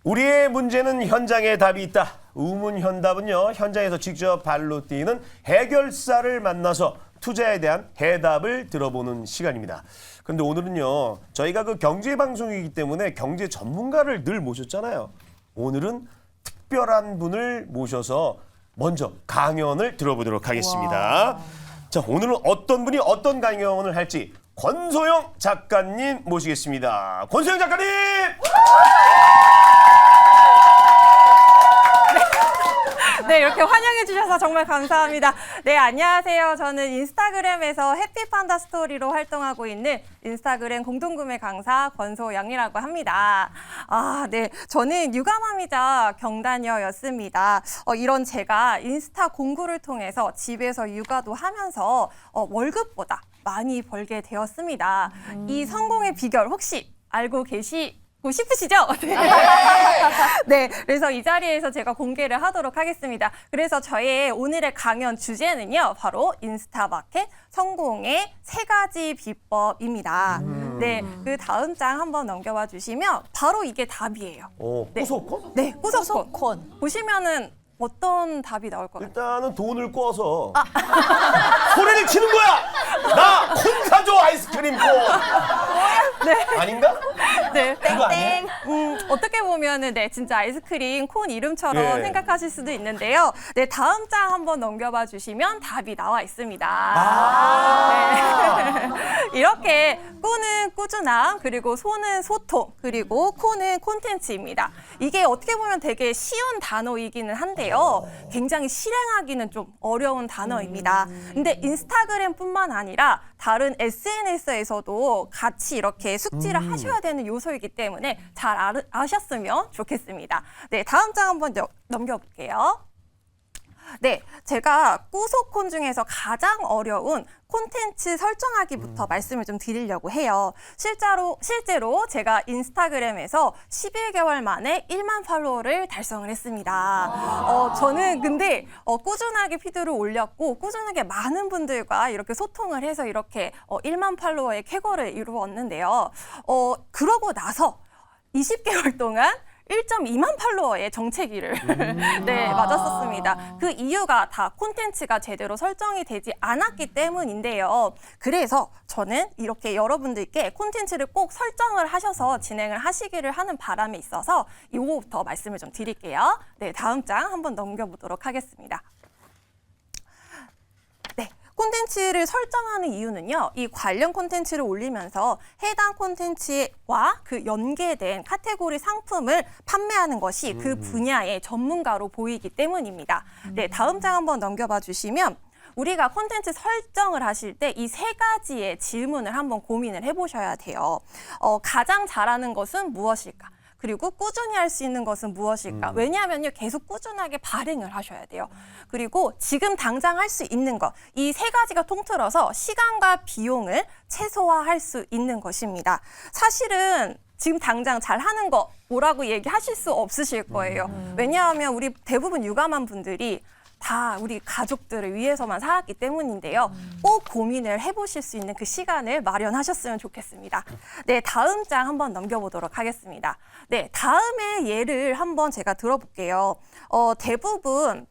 우리의 문제는 현장에 답이 있다. 우문현답은요, 현장에서 직접 발로 뛰는 해결사를 만나서 투자에 대한 해답을 들어보는 시간입니다. 그런데 오늘은요, 저희가 그 경제방송이기 때문에 경제 전문가를 늘 모셨잖아요. 오늘은 특별한 분을 모셔서 먼저 강연을 들어보도록 하겠습니다. 자, 오늘은 어떤 분이 어떤 강연을 할지 권소영 작가님 모시겠습니다. 권소영 작가님! 네, 이렇게 환영해 주셔서 정말 감사합니다. 네, 안녕하세요. 저는 인스타그램에서 해피판다 스토리로 활동하고 있는 인스타그램 공동구매 강사 권소영이라고 합니다. 네, 저는 육아맘이자 경단녀였습니다. 이런 제가 인스타 공구를 통해서 집에서 육아도 하면서 월급보다 많이 벌게 되었습니다. 이 성공의 비결 혹시 알고 계시고 싶으시죠? 네. 네, 그래서 이 자리에서 제가 공개를 하도록 하겠습니다. 그래서 저의 오늘의 강연 주제는요, 바로 인스타마켓 성공의 3가지 비법입니다. 네, 그 다음 장 한번 넘겨봐 주시면 바로 이게 답이에요. 꾸소콘? 네, 꾸소콘. 보시면은 어떤 답이 나올 것 같아요? 일단은 돈을 꿔서 소리를 치는 거야! 나 콘 사줘, 아이스크림 콘! 네. 아닌가? 네. 그거 아니에요? 어떻게 보면은 네, 진짜 아이스크림 콘 이름처럼 예. 생각하실 수도 있는데요. 네, 다음 장 한번 넘겨봐 주시면 답이 나와 있습니다. 네. 이렇게 꾸는 꾸준함, 그리고 소는 소통, 그리고 콘은 콘텐츠입니다. 이게 어떻게 보면 되게 쉬운 단어이기는 한데요. 굉장히 실행하기는 좀 어려운 단어입니다. 근데 인스타그램뿐만 아니라 다른 SNS에서도 같이 이렇게 숙지를 하셔야 되는 요소이기 때문에 잘 아셨으면 좋겠습니다. 네, 다음 장 한번 넘겨볼게요. 네, 제가 꾸소콘 중에서 가장 어려운 콘텐츠 설정하기부터 말씀을 좀 드리려고 해요. 실제로 제가 인스타그램에서 11개월 만에 1만 팔로워를 달성을 했습니다. 저는 근데 꾸준하게 피드를 올렸고 꾸준하게 많은 분들과 이렇게 소통을 해서 이렇게 1만 팔로워의 쾌거를 이루었는데요. 그러고 나서 20개월 동안 1.2만 팔로워의 정체기를 네, 맞았었습니다. 그 이유가 다 콘텐츠가 제대로 설정이 되지 않았기 때문인데요. 그래서 저는 이렇게 여러분들께 콘텐츠를 꼭 설정을 하셔서 진행을 하시기를 하는 바람에 있어서 이거부터 말씀을 좀 드릴게요. 네, 다음 장 한번 넘겨보도록 하겠습니다. 콘텐츠를 설정하는 이유는요, 이 관련 콘텐츠를 올리면서 해당 콘텐츠와 그 연계된 카테고리 상품을 판매하는 것이 그 분야의 전문가로 보이기 때문입니다. 네, 다음 장 한번 넘겨봐 주시면 우리가 콘텐츠 설정을 하실 때 이 3가지의 질문을 한번 고민을 해보셔야 돼요. 가장 잘하는 것은 무엇일까? 그리고 꾸준히 할 수 있는 것은 무엇일까? 왜냐하면요, 계속 꾸준하게 발행을 하셔야 돼요. 그리고 지금 당장 할 수 있는 것, 이 3가지가 통틀어서 시간과 비용을 최소화할 수 있는 것입니다. 사실은 지금 당장 잘하는 거 뭐라고 얘기하실 수 없으실 거예요. 왜냐하면 우리 대부분 육아맘 분들이 다 우리 가족들을 위해서만 살았기 때문인데요. 꼭 고민을 해보실 수 있는 그 시간을 마련하셨으면 좋겠습니다. 네, 다음 장 한번 넘겨보도록 하겠습니다. 네, 다음의 예를 한번 제가 들어볼게요. 대부분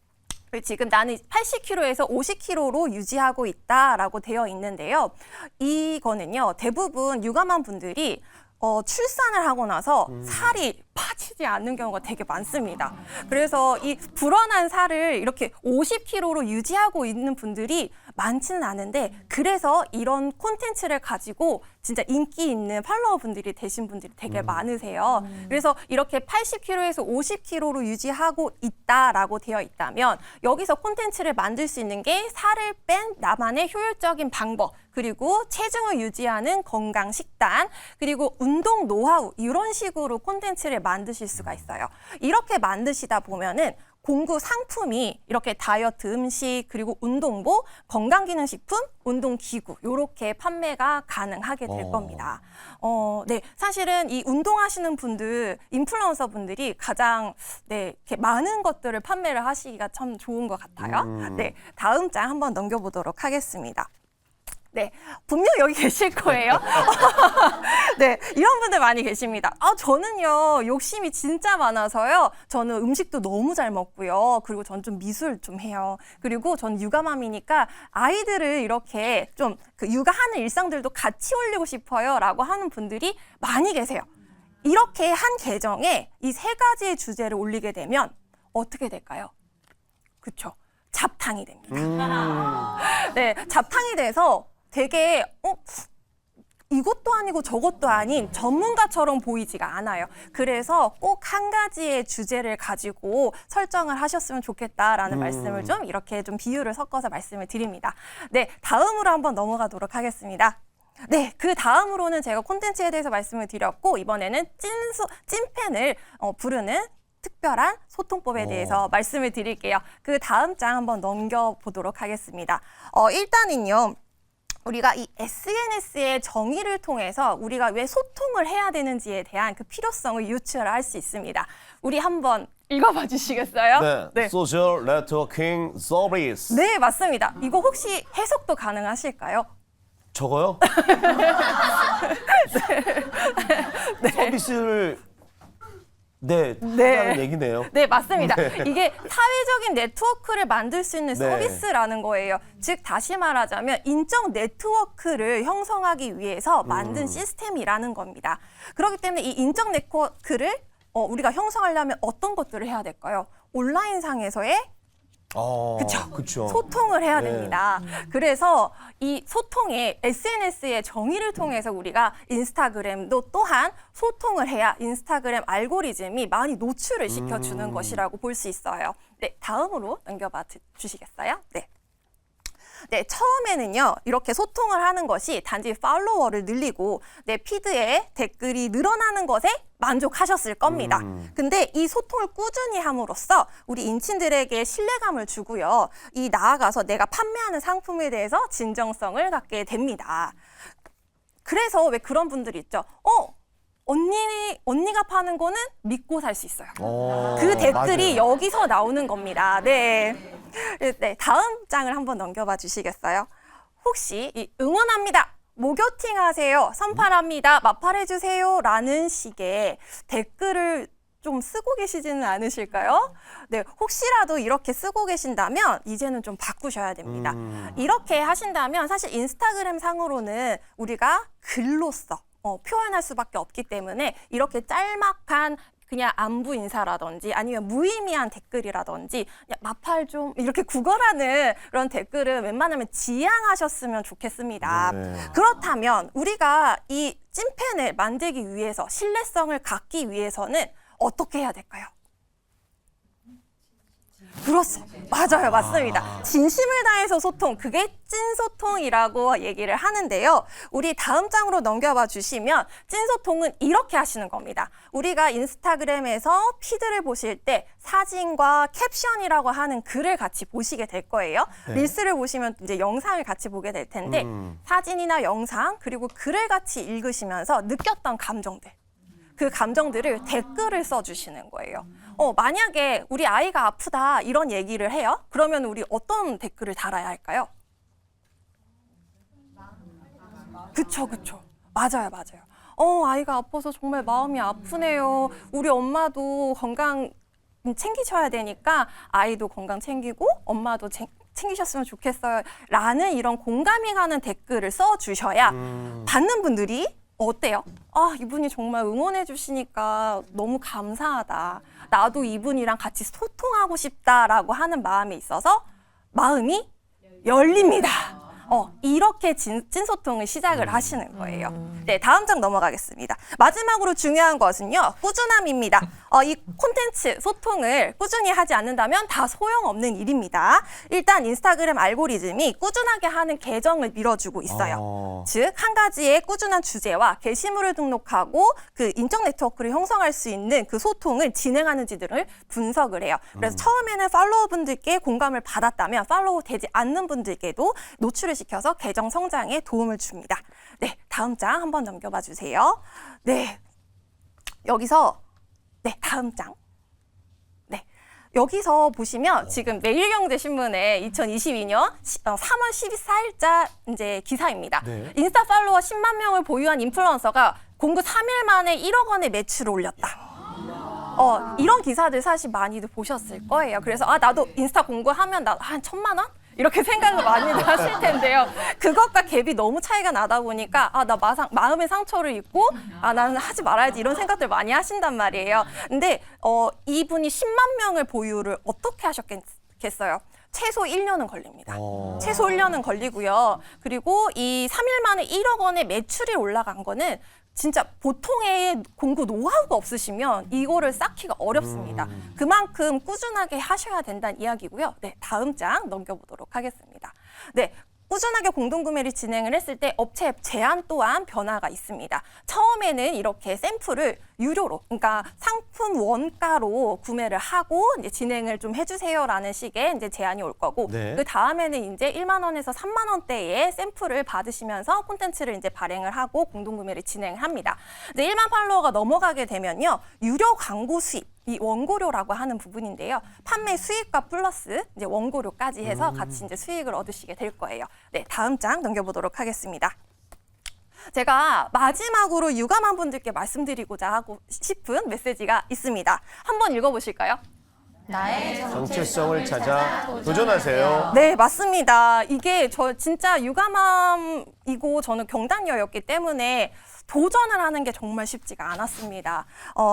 지금 나는 80kg에서 50kg로 유지하고 있다라고 되어 있는데요. 이거는요, 대부분 육아맘 분들이 출산을 하고 나서 살이 빠지지 않는 경우가 되게 많습니다. 그래서 이 불어난 살을 이렇게 50kg로 유지하고 있는 분들이 많지는 않은데, 그래서 이런 콘텐츠를 가지고 진짜 인기 있는 팔로워 분들이 되신 분들이 되게 많으세요. 그래서 이렇게 80kg에서 50kg로 유지하고 있다라고 되어 있다면 여기서 콘텐츠를 만들 수 있는 게 살을 뺀 나만의 효율적인 방법, 그리고 체중을 유지하는 건강 식단, 그리고 운동 노하우, 이런 식으로 콘텐츠를 만드실 수가 있어요. 이렇게 만드시다 보면은 공구 상품이 이렇게 다이어트 음식, 그리고 운동복, 건강기능식품, 운동기구 이렇게 판매가 가능하게 될 겁니다. 네, 사실은 이 운동하시는 분들, 인플루언서 분들이 가장 이렇게 많은 것들을 판매를 하시기가 참 좋은 것 같아요. 네, 다음 장 한번 넘겨보도록 하겠습니다. 네, 분명 여기 계실 거예요. 네, 이런 분들 많이 계십니다. 저는요, 욕심이 진짜 많아서요. 저는 음식도 너무 잘 먹고요. 그리고 전 좀 미술 좀 해요. 그리고 전 육아맘이니까 아이들을 이렇게 좀 그 육아하는 일상들도 같이 올리고 싶어요. 라고 하는 분들이 많이 계세요. 이렇게 한 계정에 이 세 가지의 주제를 올리게 되면 어떻게 될까요? 그쵸. 잡탕이 됩니다. 네, 잡탕이 돼서 되게, 이것도 아니고 저것도 아닌 전문가처럼 보이지가 않아요. 그래서 꼭 한 가지의 주제를 가지고 설정을 하셨으면 좋겠다라는 말씀을 좀 이렇게 좀 비유를 섞어서 말씀을 드립니다. 네, 다음으로 한번 넘어가도록 하겠습니다. 네, 그 다음으로는 제가 콘텐츠에 대해서 말씀을 드렸고 이번에는 찐팬을 부르는 특별한 소통법에 대해서 말씀을 드릴게요. 그 다음 장 한번 넘겨보도록 하겠습니다. 일단은요. 우리가 이 SNS의 정의를 통해서 우리가 왜 소통을 해야 되는지에 대한 그 필요성을 유추할 수 있습니다. 우리 한번 읽어봐 주시겠어요? 네. 소셜 네트워킹 서비스. 네, 맞습니다. 이거 혹시 해석도 가능하실까요? 저거요? 서비스를 하자는 얘기네요. 네, 맞습니다. 네. 이게 사회적인 네트워크를 만들 수 있는 네. 서비스라는 거예요. 즉, 다시 말하자면 인적 네트워크를 형성하기 위해서 만든 시스템이라는 겁니다. 그렇기 때문에 이 인적 네트워크를 우리가 형성하려면 어떤 것들을 해야 될까요? 온라인상에서의 그쵸. 소통을 해야 됩니다. 그래서 이 소통의 SNS의 정의를 통해서 우리가 인스타그램도 또한 소통을 해야 인스타그램 알고리즘이 많이 노출을 시켜주는 것이라고 볼 수 있어요. 네, 다음으로 넘겨봐 주시겠어요? 네. 네, 처음에는요, 이렇게 소통을 하는 것이 단지 팔로워를 늘리고 내 피드에 댓글이 늘어나는 것에 만족하셨을 겁니다. 근데 이 소통을 꾸준히 함으로써 우리 인친들에게 신뢰감을 주고요. 이 나아가서 내가 판매하는 상품에 대해서 진정성을 갖게 됩니다. 그래서 왜 그런 분들이 있죠. 언니가 파는 거는 믿고 살 수 있어요. 그 댓글이 맞아요. 여기서 나오는 겁니다. 네. 네, 다음 장을 한번 넘겨봐 주시겠어요? 혹시 이 응원합니다. 모교팅 하세요. 선팔합니다. 마팔해주세요. 라는 식의 댓글을 좀 쓰고 계시지는 않으실까요? 네, 혹시라도 이렇게 쓰고 계신다면 이제는 좀 바꾸셔야 됩니다. 이렇게 하신다면 사실 인스타그램 상으로는 우리가 글로써 표현할 수밖에 없기 때문에 이렇게 짤막한 그냥 안부 인사라든지 아니면 무의미한 댓글이라든지 그냥 마팔 좀 이렇게 구걸하는 그런 댓글은 웬만하면 지양하셨으면 좋겠습니다. 그렇다면 우리가 이 찐팬을 만들기 위해서 신뢰성을 갖기 위해서는 어떻게 해야 될까요? 그렇죠. 맞아요. 맞습니다. 진심을 다해서 소통, 그게 찐소통이라고 얘기를 하는데요. 우리 다음 장으로 넘겨봐 주시면 찐소통은 이렇게 하시는 겁니다. 우리가 인스타그램에서 피드를 보실 때 사진과 캡션이라고 하는 글을 같이 보시게 될 거예요. 릴스를 보시면 이제 영상을 같이 보게 될 텐데 사진이나 영상 그리고 글을 같이 읽으시면서 느꼈던 감정들. 그 감정들을 댓글을 써주시는 거예요. 만약에 우리 아이가 아프다 이런 얘기를 해요. 그러면 우리 어떤 댓글을 달아야 할까요? 그쵸. 맞아요. 아이가 아파서 정말 마음이 아프네요. 우리 엄마도 건강 챙기셔야 되니까 아이도 건강 챙기고 엄마도 챙기셨으면 좋겠어요. 라는 이런 공감이 가는 댓글을 써주셔야 받는 분들이 어때요? 이분이 정말 응원해 주시니까 너무 감사하다. 나도 이분이랑 같이 소통하고 싶다라고 하는 마음이 있어서 마음이 열립니다. 이렇게 찐소통을 시작을 하시는 거예요. 네, 다음 장 넘어가겠습니다. 마지막으로 중요한 것은요, 꾸준함입니다. 이 콘텐츠 소통을 꾸준히 하지 않는다면 다 소용없는 일입니다. 일단 인스타그램 알고리즘이 꾸준하게 하는 계정을 밀어주고 있어요. 즉, 한 가지의 꾸준한 주제와 게시물을 등록하고 그 인적 네트워크를 형성할 수 있는 그 소통을 진행하는지들을 분석을 해요. 그래서 처음에는 팔로워분들께 공감을 받았다면 팔로우 되지 않는 분들께도 노출을 시켜서 계정 성장에 도움을 줍니다. 네, 다음 장 한번 넘겨봐 주세요. 네, 여기서 다음 장. 네, 여기서 보시면 지금 매일경제신문에 2022년 3월 14일자 이제 기사입니다. 인스타 팔로워 10만 명을 보유한 인플루언서가 공구 3일 만에 1억 원의 매출을 올렸다. 이런 기사들 사실 많이들 보셨을 거예요. 그래서 나도 인스타 공구하면 나 한 1,000만 원? 이렇게 생각을 많이들 하실 텐데요. 그것과 갭이 너무 차이가 나다 보니까 나 마음의 상처를 입고 나는 하지 말아야지 이런 생각들 많이 하신단 말이에요. 근데 이분이 10만 명을 보유를 어떻게 하셨겠어요? 최소 1년은 걸립니다. 최소 1년은 걸리고요. 그리고 이 3일 만에 1억 원의 매출이 올라간 거는 진짜 보통의 공구 노하우가 없으시면 이거를 쌓기가 어렵습니다. 그만큼 꾸준하게 하셔야 된다는 이야기고요. 네, 다음 장 넘겨보도록 하겠습니다. 네. 꾸준하게 공동구매를 진행을 했을 때 업체 제한 또한 변화가 있습니다. 처음에는 이렇게 샘플을 유료로, 그러니까 상품 원가로 구매를 하고 이제 진행을 좀 해주세요라는 식의 이제 제한이 올 거고, 네. 그 다음에는 이제 1만 원에서 3만 원대의 샘플을 받으시면서 콘텐츠를 이제 발행을 하고 공동구매를 진행을 합니다. 이제 1만 팔로워가 넘어가게 되면요, 유료 광고 수입. 이 원고료라고 하는 부분인데요. 판매 수익과 플러스 이제 원고료까지 해서 같이 이제 수익을 얻으시게 될 거예요. 네, 다음 장 넘겨보도록 하겠습니다. 제가 마지막으로 유감한 분들께 말씀드리고자 하고 싶은 메시지가 있습니다. 한번 읽어보실까요? 나의 정체성을 찾아 도전하세요. 네, 맞습니다. 이게 저 진짜 유감함이고 저는 경단녀였기 때문에 도전을 하는 게 정말 쉽지가 않았습니다.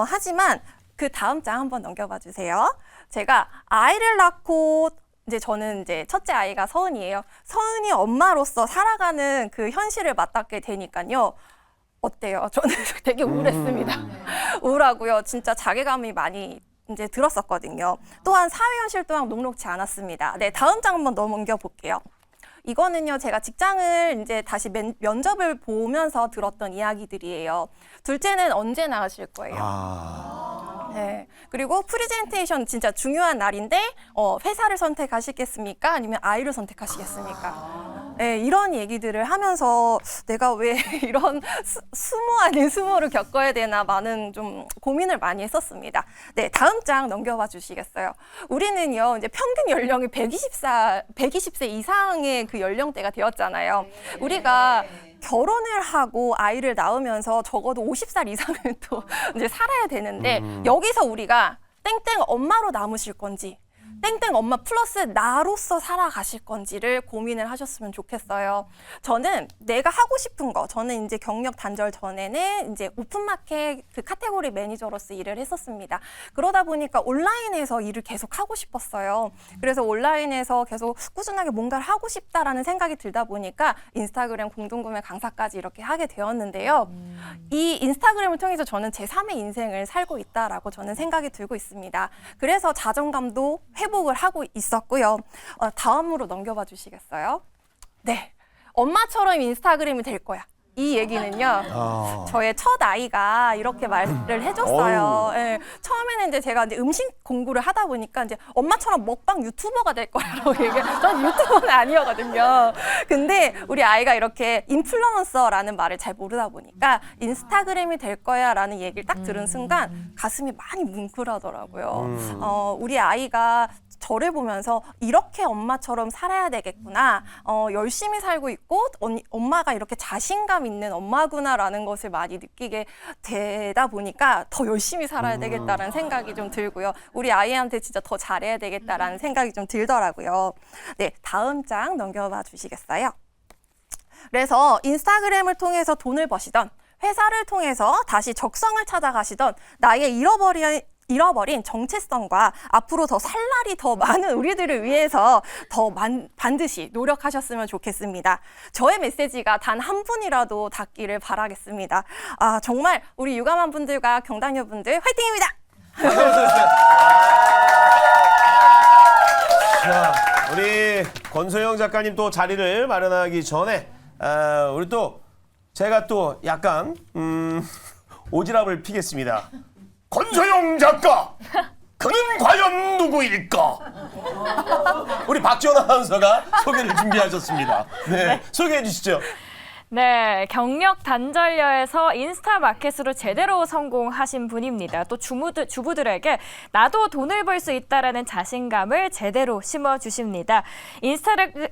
하지만 그 다음 장 한번 넘겨봐 주세요. 제가 아이를 낳고 저는 첫째 아이가 서은이에요. 서은이 엄마로서 살아가는 그 현실을 맞닿게 되니까요. 어때요? 저는 되게 우울했습니다. 우울하고요. 진짜 자괴감이 많이 들었었거든요. 또한 사회 현실 또한 녹록지 않았습니다. 네, 다음 장 한번 넘겨 볼게요. 이거는요, 제가 직장을 다시 면접을 보면서 들었던 이야기들이에요. 둘째는 언제 낳으실 거예요? 네. 그리고 프리젠테이션 진짜 중요한 날인데, 회사를 선택하시겠습니까? 아니면 아이를 선택하시겠습니까? 네, 이런 얘기들을 하면서 내가 왜 이런 수모 아닌 수모를 겪어야 되나 많은 좀 고민을 많이 했었습니다. 네, 다음 장 넘겨봐 주시겠어요? 우리는요, 평균 연령이 120세 이상의 그 연령대가 되었잖아요. 우리가 결혼을 하고 아이를 낳으면서 적어도 50살 이상은 또 살아야 되는데 여기서 우리가 땡땡 엄마로 남으실 건지 땡땡 엄마 플러스 나로서 살아가실 건지를 고민을 하셨으면 좋겠어요. 저는 내가 하고 싶은 거, 저는 경력 단절 전에는 오픈마켓 그 카테고리 매니저로서 일을 했었습니다. 그러다 보니까 온라인에서 일을 계속 하고 싶었어요. 그래서 온라인에서 계속 꾸준하게 뭔가를 하고 싶다라는 생각이 들다 보니까 인스타그램 공동구매 강사까지 이렇게 하게 되었는데요. 이 인스타그램을 통해서 저는 제 3의 인생을 살고 있다라고 저는 생각이 들고 있습니다. 그래서 자존감도 회복을 하고 있었고요. 다음으로 넘겨봐 주시겠어요? 네, 엄마처럼 인스타그램이 될 거야. 이 얘기는요, 저의 첫 아이가 이렇게 말을 해줬어요. 예, 처음에는 제가 음식 공부를 하다 보니까 엄마처럼 먹방 유튜버가 될 거라고 얘기해요. 저는 유튜버는 아니었거든요. 근데 우리 아이가 이렇게 인플루언서라는 말을 잘 모르다 보니까 인스타그램이 될 거야 라는 얘기를 딱 들은 순간 가슴이 많이 뭉클하더라고요. 우리 아이가 저를 보면서 이렇게 엄마처럼 살아야 되겠구나. 열심히 살고 있고 엄마가 이렇게 자신감 있는 엄마구나라는 것을 많이 느끼게 되다 보니까 더 열심히 살아야 되겠다라는 생각이 좀 들고요. 우리 아이한테 진짜 더 잘해야 되겠다라는 생각이 좀 들더라고요. 네, 다음 장 넘겨봐 주시겠어요? 그래서 인스타그램을 통해서 돈을 버시던 회사를 통해서 다시 적성을 찾아가시던 나의 잃어버린 정체성과 앞으로 더 살 날이 더 많은 우리들을 위해서 더 반드시 노력하셨으면 좋겠습니다. 저의 메시지가 단 한 분이라도 닿기를 바라겠습니다. 정말 우리 유감한 분들과 경단녀분들 화이팅입니다! 자, 우리 권소영 작가님 또 자리를 마련하기 전에 우리 또 제가 또 약간 오지랖을 피겠습니다. 권소영 작가, 그는 과연 누구일까? 우리 박지원 아나운서가 소개를 준비하셨습니다. 네, 소개해 주시죠. 네, 경력 단절녀에서 인스타 마켓으로 제대로 성공하신 분입니다. 또 주부들에게 나도 돈을 벌 수 있다라는 자신감을 제대로 심어주십니다.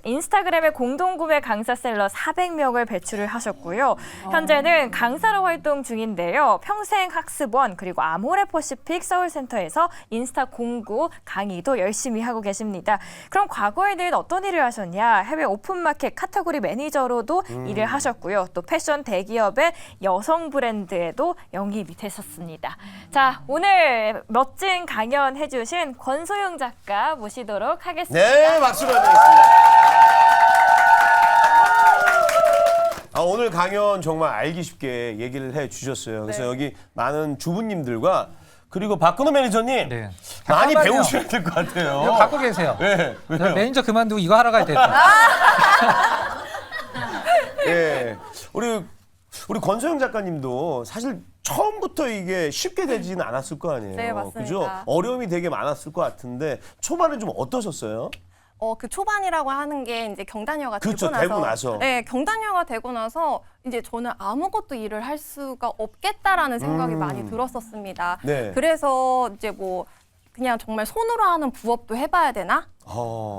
인스타그램에 공동구매 강사셀러 400명을 배출을 하셨고요. 현재는 강사로 활동 중인데요. 평생학습원 그리고 아모레퍼시픽 서울센터에서 인스타 공구 강의도 열심히 하고 계십니다. 그럼 과거에는 어떤 일을 하셨냐? 해외 오픈마켓 카테고리 매니저로도 일을 하셨고요. 또 패션 대기업의 여성 브랜드에도 영입이 되셨습니다. 자, 오늘 멋진 강연 해주신 권소영 작가 모시도록 하겠습니다. 네, 박수로 드리겠습니다. 오늘 강연 정말 알기 쉽게 얘기를 해주셨어요. 그래서 네. 여기 많은 주부님들과 그리고 박근호 매니저님 네. 많이 잠깐만요. 배우셔야 될 것 같아요. 이거 갖고 계세요. 네, 저 왜요? 매니저 그만두고 이거 하러 가야 되겠다. 예, 우리 권소영 작가님도 사실 처음부터 이게 쉽게 되지는 않았을 거 아니에요. 네, 맞습니다. 그죠? 어려움이 되게 많았을 것 같은데 초반에 좀 어떠셨어요? 그 초반이라고 하는 게 이제 경단녀가 그렇죠, 되고 나서. 네, 경단녀가 되고 나서 이제 저는 아무것도 일을 할 수가 없겠다라는 생각이 많이 들었었습니다. 네. 그래서 이제 뭐 그냥 정말 손으로 하는 부업도 해봐야 되나?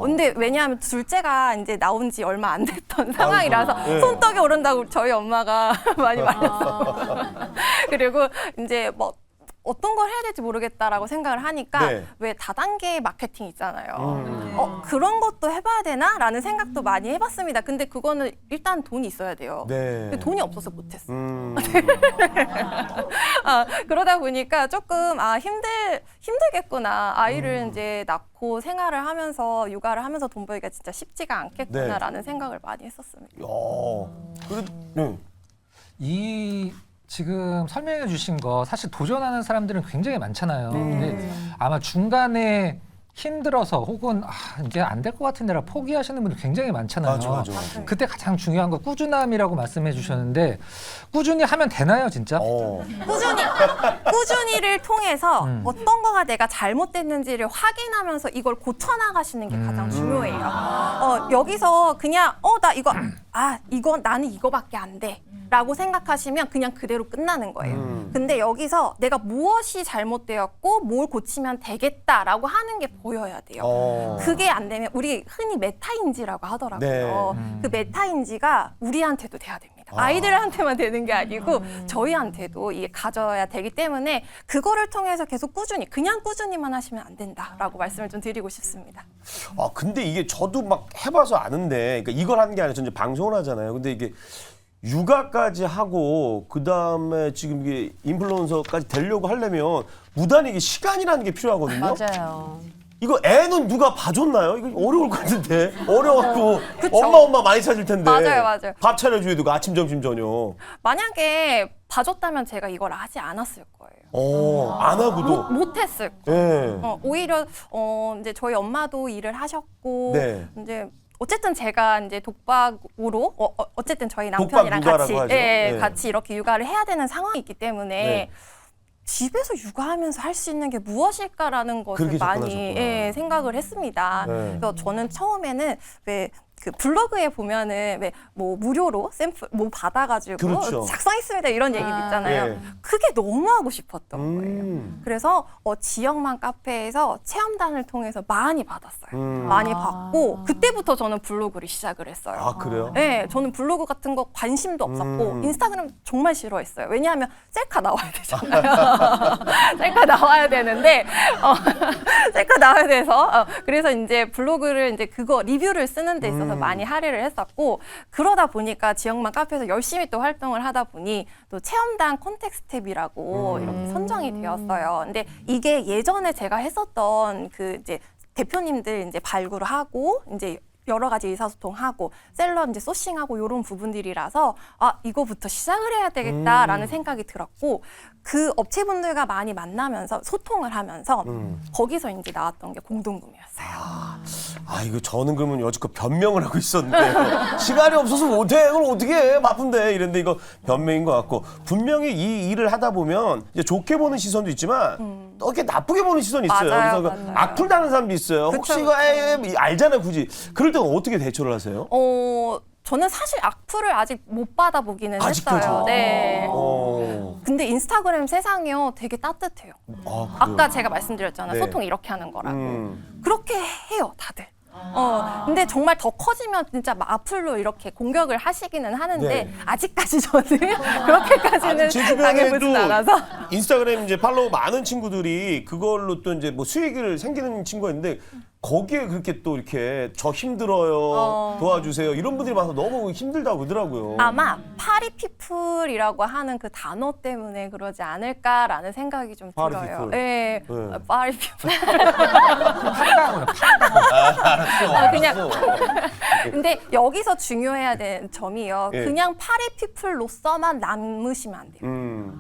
근데 왜냐하면 둘째가 이제 나온 지 얼마 안 됐던 상황이라서 네. 손떡이 오른다고 저희 엄마가 많이 말렸어요. 그리고 이제 뭐 어떤 걸 해야 될지 모르겠다라고 생각을 하니까 네. 왜 다단계 마케팅 있잖아요. 그런 것도 해봐야 되나라는 생각도 많이 해봤습니다. 근데 그거는 일단 돈이 있어야 돼요. 네. 근데 돈이 없어서 못했어요. 그러다 보니까 조금 힘들겠구나. 아이를 이제 낳고 생활을 하면서 육아를 하면서 돈 벌기가 진짜 쉽지가 않겠구나라는 생각을 많이 했었습니다. 네. 이 지금 설명해 주신 거 사실 도전하는 사람들은 굉장히 많잖아요. 근데 아마 중간에 힘들어서 혹은 이제 안 될 것 같은 데라 포기하시는 분들 굉장히 많잖아요. 맞아. 그때 가장 중요한 거 꾸준함이라고 말씀해 주셨는데 꾸준히 하면 되나요, 진짜? 꾸준히를 통해서 어떤 거가 내가 잘못됐는지를 확인하면서 이걸 고쳐나가시는 게 가장 중요해요. 여기서 그냥 나 이거 이거 나는 이거밖에 안 돼. 라고 생각하시면 그냥 그대로 끝나는 거예요. 근데 여기서 내가 무엇이 잘못되었고 뭘 고치면 되겠다라고 하는 게 보여야 돼요. 그게 안 되면 우리 흔히 메타인지라고 하더라고요. 네. 그 메타인지가 우리한테도 돼야 됩니다. 아이들한테만 되는 게 아니고 저희한테도 이게 가져야 되기 때문에 그거를 통해서 계속 그냥 꾸준히만 하시면 안 된다라고 말씀을 좀 드리고 싶습니다. 근데 이게 저도 막 해봐서 아는데, 그러니까 이걸 하는 게 아니라 전 이제 방송을 하잖아요. 근데 이게 육아까지 하고 그 다음에 지금 이게 인플루언서까지 되려고 하려면 무단히 이게 시간이라는 게 필요하거든요. 맞아요. 이거 애는 누가 봐줬나요? 이거 어려울 것 같은데. 어려갖고 그쵸. 엄마 많이 찾을 텐데. 맞아요. 밥 차려줘야 되고 아침, 점심, 저녁. 만약에 봐줬다면 제가 이걸 하지 않았을 거예요. 안 하고도. 못했을 거예요. 예. 오히려 이제 저희 엄마도 일을 하셨고 네. 이제 어쨌든 제가 이제 독박으로 어쨌든 저희 남편이랑 독박 같이 육아라고 하죠. 네. 같이 이렇게 육아를 해야 되는 상황이 있기 때문에 네. 집에서 육아하면서 할 수 있는 게 무엇일까라는 것을 그렇게 많이 접근하셨구나. 생각을 했습니다. 네. 그래서 저는 처음에는 그 블로그에 보면은 뭐 무료로 샘플 뭐 받아가지고 그렇죠. 작성했습니다 이런 얘기 있잖아요. 예. 그게 너무 하고 싶었던 거예요. 그래서 지역만 카페에서 체험단을 통해서 많이 받았어요. 많이 받고 그때부터 저는 블로그를 시작을 했어요. 그래요? 네, 저는 블로그 같은 거 관심도 없었고 인스타그램 정말 싫어했어요. 왜냐하면 셀카 나와야 되잖아요. 셀카 나와야 되는데 셀카 나와야 돼서 그래서 이제 블로그를 이제 그거 리뷰를 쓰는 데 있어서 많이 할애를 했었고 그러다 보니까 지역만 카페에서 열심히 또 활동을 하다 보니 또 체험단 콘텍스트탭이라고 이렇게 선정이 되었어요. 근데 이게 예전에 제가 했었던 그 이제 대표님들 이제 발굴을 하고 이제 여러 가지 의사소통하고 셀러 이제 소싱하고 이런 부분들이라서 이거부터 시작을 해야 되겠다라는 생각이 들었고 그 업체분들과 많이 만나면서 소통을 하면서 거기서 이제 나왔던 게 공동구매였어요. 이거 저는 그러면 여지껏 변명을 하고 있었는데 시간이 없어서 못해. 그걸 어떻게 해? 바쁜데 이랬는데 이거 변명인 것 같고 분명히 이 일을 하다 보면 이제 좋게 보는 시선도 있지만 또 이렇게 나쁘게 보는 시선이 있어요. 맞아요, 그래서 맞아요. 악플 다는 사람도 있어요. 그쵸, 혹시 이거 알잖아요, 굳이. 그럴 때는 어떻게 대처를 하세요? 저는 사실 악플을 아직 못 받아보기는 아직까지요? 했어요. 네. 어. 근데 인스타그램 세상이요 되게 따뜻해요. 아까 제가 말씀드렸잖아요. 네. 소통 이렇게 하는 거라고. 그렇게 해요, 다들. 근데 정말 더 커지면 진짜 막 악플로 이렇게 공격을 하시기는 하는데 네. 아직까지 저는 그렇게까지는 제 당해보진 주변에도 않아서. 인스타그램 이제 팔로우 많은 친구들이 그걸로 또 이제 뭐 수익을 생기는 친구가 있는데 거기에 그렇게 또 이렇게 저 힘들어요 도와주세요 이런 분들이 많아서 너무 힘들다고 그러더라고요. 아마 파리피플이라고 하는 그 단어 때문에 그러지 않을까라는 생각이 좀 들어요. 파리피플. 네, 네. 파리피플. 알았어. 그냥 알았어. 근데 여기서 중요해야 되는 점이요. 예. 그냥 파리피플로서만 남으시면 안 돼요.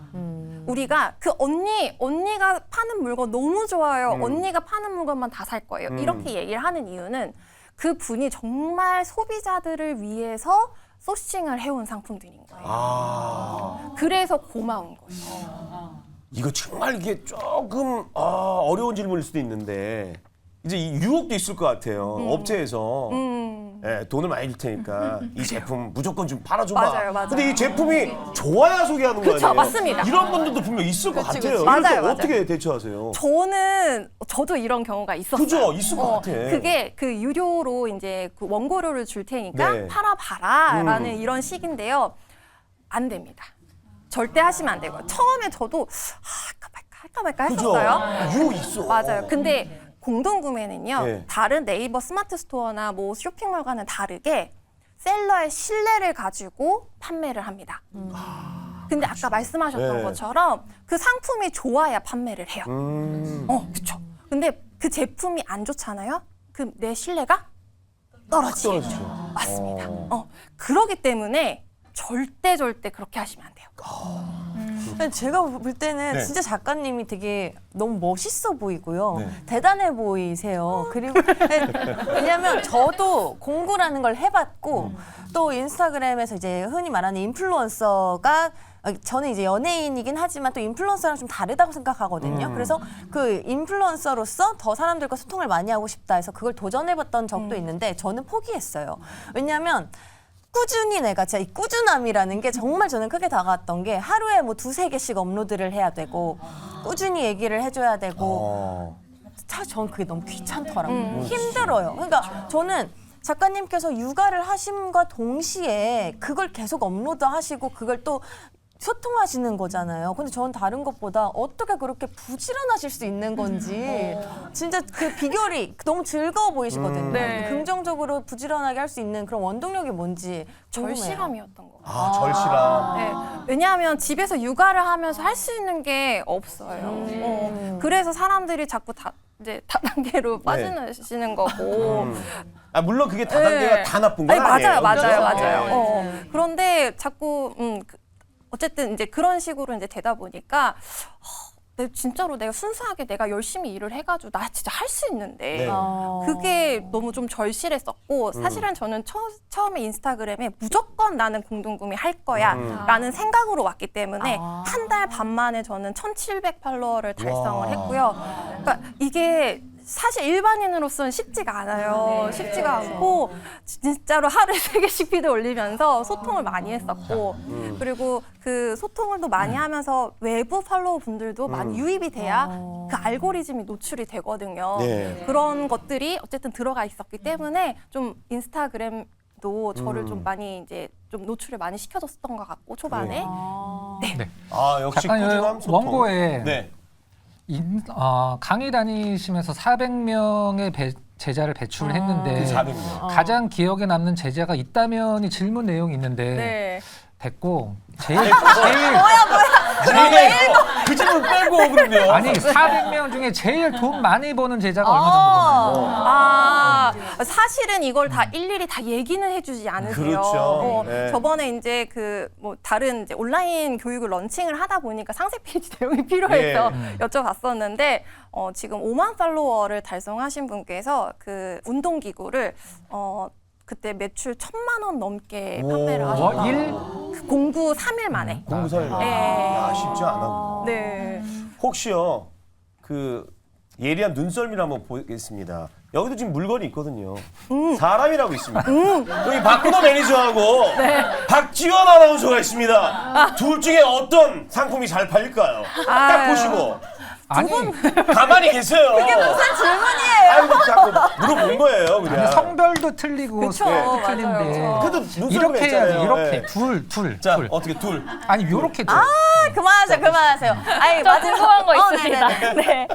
우리가 그 언니가 파는 물건 너무 좋아요. 언니가 파는 물건만 다 살 거예요. 이렇게 얘기를 하는 이유는 그 분이 정말 소비자들을 위해서 소싱을 해온 상품들인 거예요. 그래서 고마운 거예요. 이거 정말 이게 조금 어려운 질문일 수도 있는데 이제 이 유혹도 있을 것 같아요. 업체에서 예, 돈을 많이 줄 테니까 이 제품 무조건 좀 팔아줘봐. 맞아요, 맞아요. 근데 이 제품이 좋아야 소개하는 거 그쵸, 아니에요? 맞습니다. 이런 분들도 분명 있을 것 같아요. 이럴 때 맞아요, 맞아요. 어떻게 대처하세요? 저도 이런 경우가 있었어요. 그죠? 있을 것 같아. 그게 그 유료로 이제 그 원고료를 줄 테니까 네. 팔아봐라라는 이런 식인데요. 안 됩니다. 절대 하시면 안 되고요. 처음에 저도 할까 말까 그죠? 했었어요. 유혹 있어. 맞아요. 근데 공동구매는요. 네. 다른 네이버 스마트 스토어나 뭐 쇼핑몰과는 다르게 셀러의 신뢰를 가지고 판매를 합니다. 근데 아까 말씀하셨던 네. 것처럼 그 상품이 좋아야 판매를 해요. 그렇죠. 근데 그 제품이 안 좋잖아요. 그럼 내 신뢰가 떨어지죠. 떨어지죠. 맞습니다. 그러기 때문에 절대 그렇게 하시면 안 돼요. 제가 볼 때는 네. 진짜 작가님이 되게 너무 멋있어 보이고요. 네. 대단해 보이세요. 그리고 왜냐면 저도 공부라는 걸 해봤고 또 인스타그램에서 이제 흔히 말하는 인플루언서가 저는 이제 연예인이긴 하지만 또 인플루언서랑 좀 다르다고 생각하거든요. 그래서 그 인플루언서로서 더 사람들과 소통을 많이 하고 싶다 해서 그걸 도전해봤던 적도 있는데 저는 포기했어요. 왜냐하면 꾸준히 내가 진짜 이 꾸준함이라는 게 정말 저는 크게 다가왔던 게 하루에 뭐 2-3개씩 업로드를 해야 되고 꾸준히 얘기를 해줘야 되고 전 그게 너무 귀찮더라고요. 힘들어요. 그러니까 저는 작가님께서 육아를 하심과 동시에 그걸 계속 업로드하시고 그걸 또 소통하시는 거잖아요. 근데 저는 다른 것보다 어떻게 그렇게 부지런하실 수 있는 건지 진짜 그 비결이 너무 즐거워 보이시거든요. 네. 긍정적으로 부지런하게 할 수 있는 그런 원동력이 뭔지 궁금해요. 절실함이었던 것 같아요. 절실함. 네. 왜냐하면 집에서 육아를 하면서 할 수 있는 게 없어요. 그래서 사람들이 자꾸 이제 다단계로 빠지시는 거고. 물론 그게 다단계가 네. 다 나쁜 건 아니, 아니에요. 맞아요. 네. 그런데 자꾸 어쨌든 이제 그런 식으로 이제 되다 보니까 진짜로 내가 순수하게 내가 열심히 일을 해가지고 나 진짜 할 수 있는데 네. 그게 너무 좀 절실했었고 사실은 저는 처음에 인스타그램에 무조건 나는 공동구매 할 거야 라는 생각으로 왔기 때문에 한 달 반 만에 저는 1,700 팔로워를 달성을 했고요. 그러니까 이게 사실 일반인으로서는 쉽지가 않아요. 쉽지가 않고 진짜로 하루에 3개씩 피드 올리면서 소통을 많이 했었고 그리고 그 소통을 또 많이 하면서 외부 팔로워 분들도 많이 유입이 돼야 그 알고리즘이 노출이 되거든요. 네. 그런 것들이 어쨌든 들어가 있었기 때문에 좀 인스타그램도 저를 좀 많이 이제 좀 노출을 많이 시켜줬던 것 같고 초반에 역시 작가님 꾸준함 소통. 원고에 네. 강의 다니시면서 400명의 제자를 배출을 했는데 그 400명. 가장 기억에 남는 제자가 있다면이 질문 내용이 있는데 네. 됐고 제일 그 질문 빼고 그러면. 아니 400명 중에 제일 돈 많이 버는 제자가 얼마 정도 되나요? 사실은 이걸 다 일일이 다 얘기는 해주지 않으세요. 그렇죠. 네. 저번에 이제 그 뭐 다른 이제 온라인 교육을 런칭을 하다 보니까 상세 페이지 내용이 필요해서 여쭤봤었는데 지금 5만 팔로워를 달성하신 분께서 그 운동기구를 그때 매출 1,000만 원 넘게 판매를 하셨어요. 그 공구 3일 만에. 공부 사일. 네. 쉽지 않아. 네. 혹시요 그 예리한 눈썰미를 한번 보겠습니다. 여기도 지금 물건이 있거든요. 사람이라고 있습니다. 여기 박근호 매니저하고 박지원 아나운서가 있습니다. 둘 중에 어떤 상품이 잘 팔릴까요? 딱 아유. 보시고 아니, 가만히 계세요. 그게 무슨 질문이에요? 아니, 뭐 자꾸 물어본 거예요, 그냥. 아니, 성별도 틀리고 그쵸, 스펙도 맞아요. 틀린데 그래도 눈썹은 이렇게 해야지. 했잖아요. 이렇게 네. 둘. 자, 어떻게 둘? 아니 요렇게 둘. 그만하세요. 아니, 저 궁금한 거 네네네. 있습니다. 네.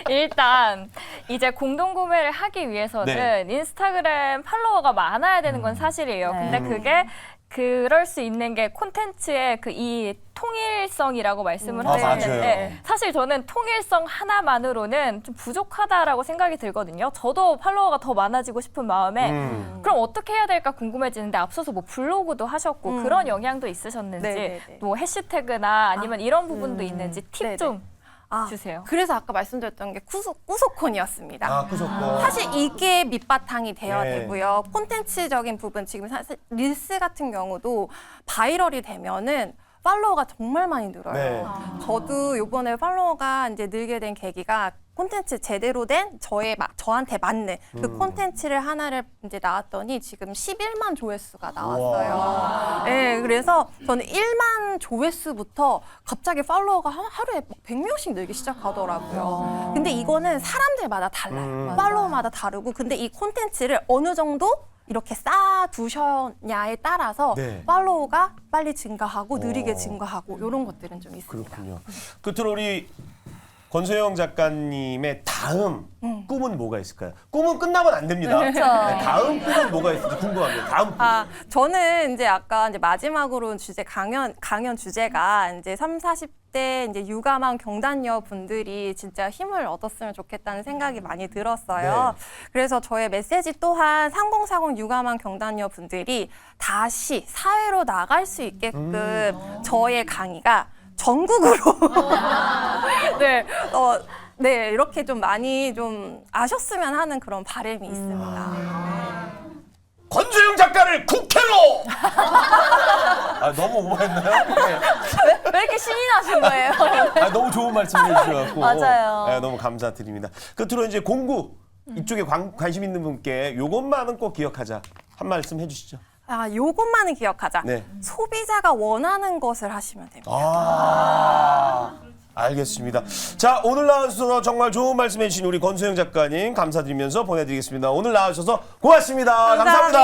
일단 이제 공동 구매를 하기 위해서는 네. 인스타그램 팔로워가 많아야 되는 건 사실이에요. 근데 그게 그럴 수 있는 게 콘텐츠의 그 이 통일성이라고 말씀을 하셨는데 맞아요. 사실 저는 통일성 하나만으로는 좀 부족하다라고 생각이 들거든요. 저도 팔로워가 더 많아지고 싶은 마음에 그럼 어떻게 해야 될까 궁금해지는데 앞서서 뭐 블로그도 하셨고 그런 영향도 있으셨는지 네네네. 뭐 해시태그나 아니면 이런 부분도 있는지 네네. 팁 좀 아, 주세요. 그래서 아까 말씀드렸던 게 꾸소콘이었습니다. 아, 꾸소콘. 사실 이게 밑바탕이 돼야 네. 되고요. 콘텐츠적인 부분 지금 사실 릴스 같은 경우도 바이럴이 되면은 팔로워가 정말 많이 늘어요. 네. 저도 이번에 팔로워가 이제 늘게 된 계기가 콘텐츠 제대로 된 저한테 맞는 그 콘텐츠를 하나를 이제 나왔더니 지금 11만 조회수가 나왔어요. 네, 그래서 저는 1만 조회수부터 갑자기 팔로워가 하루에 막 100명씩 늘기 시작하더라고요. 근데 이거는 사람들마다 달라요. 팔로워마다 다르고 근데 이 콘텐츠를 어느 정도 이렇게 쌓아두셨냐에 따라서 네. 팔로우가 빨리 증가하고 느리게 증가하고 이런 것들은 좀 있습니다. 그렇군요. 끝으로 우리 권소영 작가님의 다음 꿈은 뭐가 있을까요? 꿈은 끝나면 안 됩니다. 네, 다음 꿈은 뭐가 있을지 궁금합니다. 다음 꿈. 아, 저는 이제 아까 이제 마지막으로 강연 주제가 이제 30-40대 이제 육아맘 경단녀 분들이 진짜 힘을 얻었으면 좋겠다는 생각이 많이 들었어요. 그래서 저의 메시지 또한 3040 육아맘 경단녀 분들이 다시 사회로 나갈 수 있게끔 저의 강의가 전국으로 네, 이렇게 좀 많이 좀 아셨으면 하는 그런 바람이 있습니다. 권소영 작가를 국회로! 아, 너무 오버했나요? 네. 왜 이렇게 신이 나신 거예요? 아, 너무 좋은 말씀 해주셔서 맞아요. 네, 너무 감사드립니다. 끝으로 이제 공구 이쪽에 관심 있는 분께 요것만은 꼭 기억하자 한 말씀 해주시죠. 아, 요것만은 기억하자. 네. 소비자가 원하는 것을 하시면 됩니다. 아, 알겠습니다. 자, 오늘 나와주셔서 정말 좋은 말씀 해주신 우리 권소영 작가님 감사드리면서 보내드리겠습니다. 오늘 나와주셔서 고맙습니다. 감사합니다.